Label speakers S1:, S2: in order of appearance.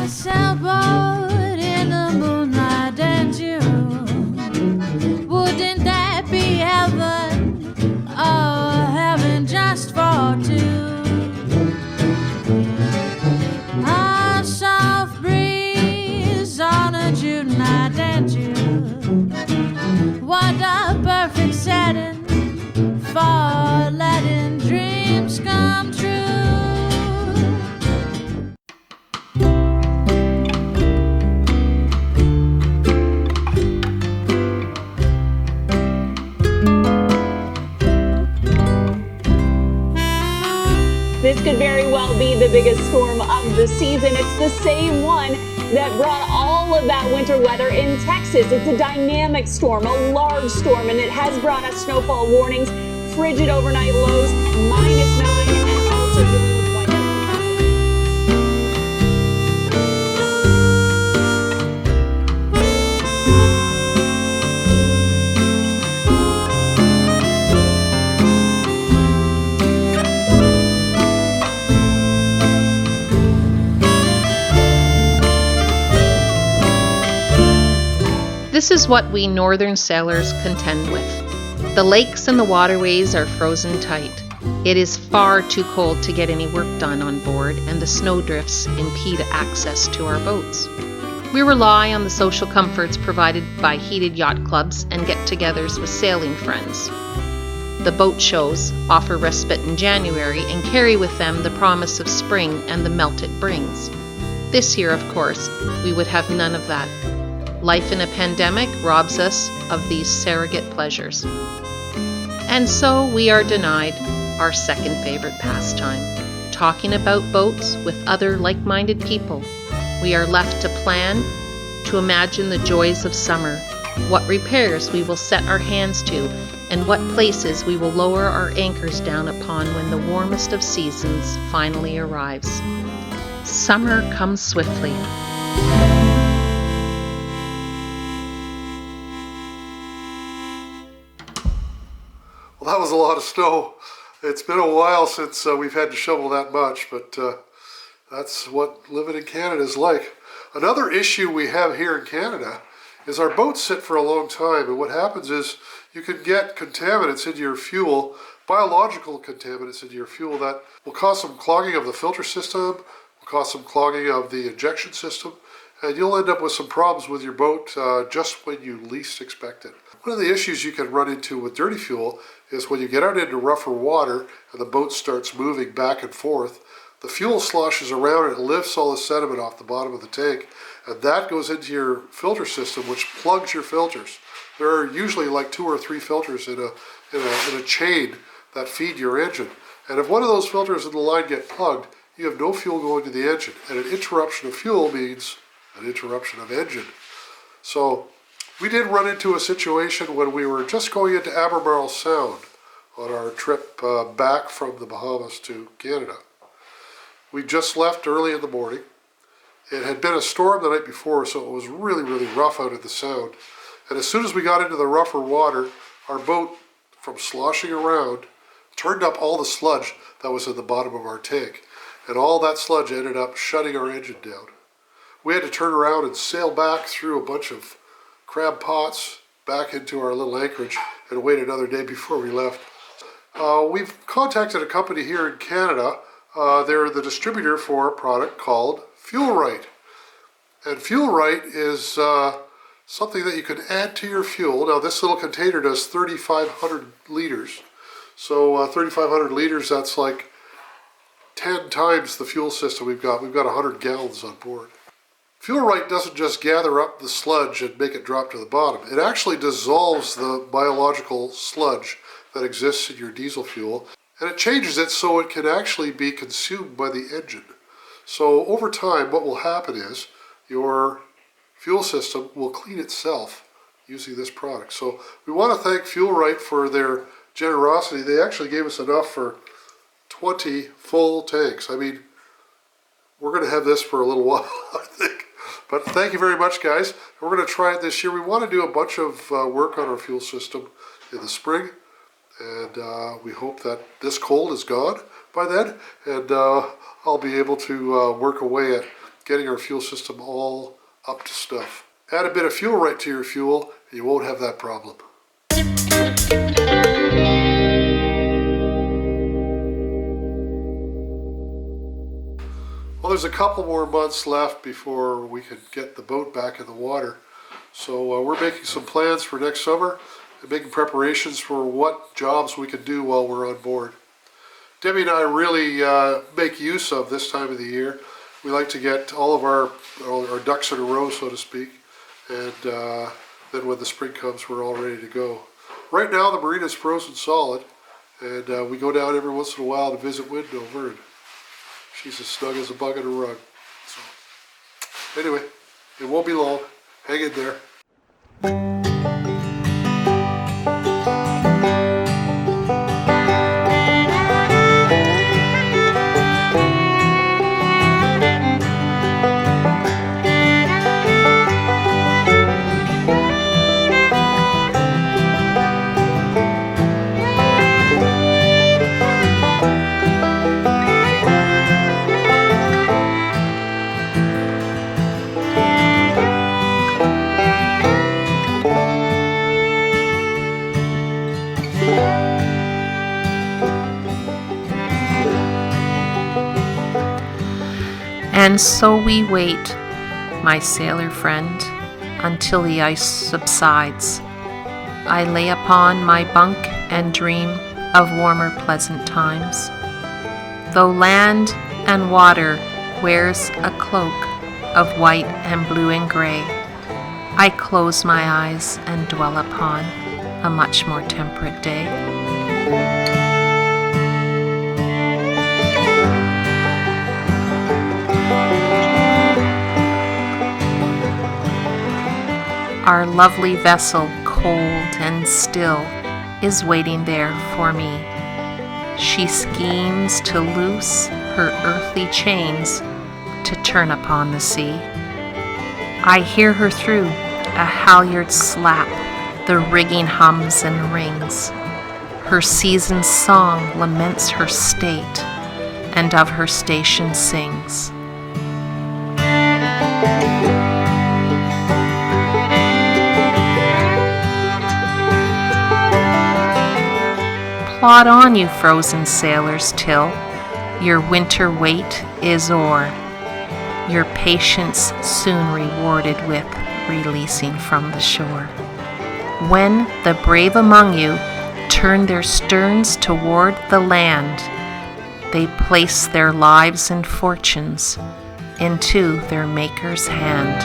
S1: a sailboat in the moonlight and you. Wouldn't that be heaven? Oh, heaven just for two. A soft breeze on a June night and you. What a perfect setting for letting dreams come true.
S2: This could very well be the biggest storm of the season. It's the same one that brought all of that winter weather in Texas. It's a dynamic storm, a large storm, and it has brought us snowfall warnings, frigid overnight lows, -9, and also dealing with whiteout.
S3: This is what we northern sailors contend with. The lakes and the waterways are frozen tight. It is far too cold to get any work done on board, and the snowdrifts impede access to our boats. We rely on the social comforts provided by heated yacht clubs and get-togethers with sailing friends. The boat shows offer respite in January and carry with them the promise of spring and the melt it brings. This year, of course, we would have none of that. Life in a pandemic robs us of these surrogate pleasures. And so we are denied our second favorite pastime, talking about boats with other like-minded people. We are left to plan, to imagine the joys of summer, what repairs we will set our hands to, and what places we will lower our anchors down upon when the warmest of seasons finally arrives. Summer comes swiftly.
S4: Well, that was a lot of snow. It's been a while since we've had to shovel that much, but that's what living in Canada is like. Another issue we have here in Canada is our boats sit for a long time, and what happens is you can get contaminants into your fuel, biological contaminants into your fuel that will cause some clogging of the filter system, will cause some clogging of the injection system, and you'll end up with some problems with your boat just when you least expect it. One of the issues you can run into with dirty fuel is when you get out into rougher water and the boat starts moving back and forth, the fuel sloshes around and it lifts all the sediment off the bottom of the tank, and that goes into your filter system, which plugs your filters. There are usually like 2 or 3 filters in a chain that feed your engine, and if one of those filters in the line get plugged, you have no fuel going to the engine, and an interruption of fuel means an interruption of engine. So we did run into a situation when we were just going into Albemarle Sound on our trip back from the Bahamas to Canada. We just left early in the morning. It had been a storm the night before, so it was really, really rough out in the Sound. And as soon as we got into the rougher water, our boat, from sloshing around, turned up all the sludge that was in the bottom of our tank. And all that sludge ended up shutting our engine down. We had to turn around and sail back through a bunch of crab pots back into our little anchorage and wait another day before we left. We've contacted a company here in Canada. They're the distributor for a product called Fuel Right. And Fuel Right is something that you can add to your fuel. Now this little container does 3,500 liters. So 3,500 liters, that's like 10 times the fuel system we've got. We've got 100 gallons on board. Fuel Right doesn't just gather up the sludge and make it drop to the bottom. It actually dissolves the biological sludge that exists in your diesel fuel, and it changes it so it can actually be consumed by the engine. So over time, what will happen is your fuel system will clean itself using this product. So we want to thank Fuel Right for their generosity. They actually gave us enough for 20 full tanks. I mean, we're going to have this for a little while, I think. But thank you very much, guys. We're going to try it this year. We want to do a bunch of work on our fuel system in the spring, and we hope that this cold is gone by then, and I'll be able to work away at getting our fuel system all up to snuff. Add a bit of fuel right to your fuel, and you won't have that problem. Well, there's a couple more months left before we can get the boat back in the water. So we're making some plans for next summer and making preparations for what jobs we can do while we're on board. Debbie and I really make use of this time of the year. We like to get all of our ducks in a row, so to speak, and then when the spring comes, we're all ready to go. Right now, the marina's frozen solid, and we go down every once in a while to visit Windover, and she's as snug as a bug in a rug. So, anyway, it won't be long. Hang in there.
S3: And so we wait, my sailor friend, until the ice subsides. I lay upon my bunk and dream of warmer, pleasant times. Though land and water wears a cloak of white and blue and gray, I close my eyes and dwell upon a much more temperate day. Our lovely vessel, cold and still, is waiting there for me. She schemes to loose her earthly chains to turn upon the sea. I hear her through a halyard slap, the rigging hums and rings. Her season's song laments her state, and of her station sings. Plod on, you frozen sailors, till your winter wait is o'er, your patience soon rewarded with releasing from the shore. When the brave among you turn their sterns toward the land, they place their lives and fortunes into their Maker's hand.